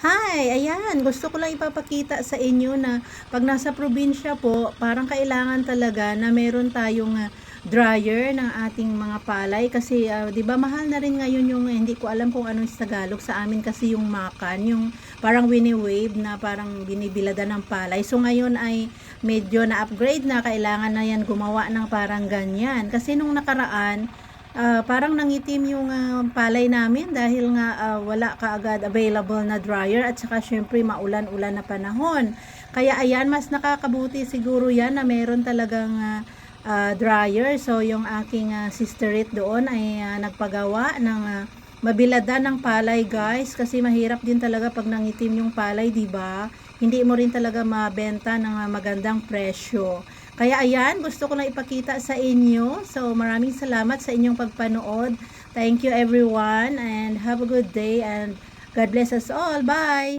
Hi, ayan, gusto ko lang ipapakita sa inyo na 'pag nasa probinsya po, parang kailangan talaga na meron tayong, dryer ng ating mga palay kasi, 'di ba mahal na rin ngayon yung hindi ko alam kung ano sa Tagalog, sa amin kasi yung makan, yung parang wini-wave na parang binibilada ng palay. So ngayon ay medyo na-upgrade na, kailangan na 'yan gumawa ng parang ganyan. Kasi nung nakaraan, parang nangitim yung, palay namin dahil nga, wala kaagad available na dryer at saka siyempre maulan-ulan na panahon. Kaya ayan, mas nakakabuti siguro 'yan na meron talagang, dryer. So yung aking, sisterit doon ay, nagpagawa ng, mabilada ng palay guys, kasi mahirap din talaga 'pag nangitim yung palay, 'di ba? Hindi mo rin talaga mabenta ng, magandang presyo. Kaya ayan, gusto ko lang ipakita sa inyo. So, maraming salamat sa inyong pagpanood. Thank you everyone and have a good day and God bless us all. Bye!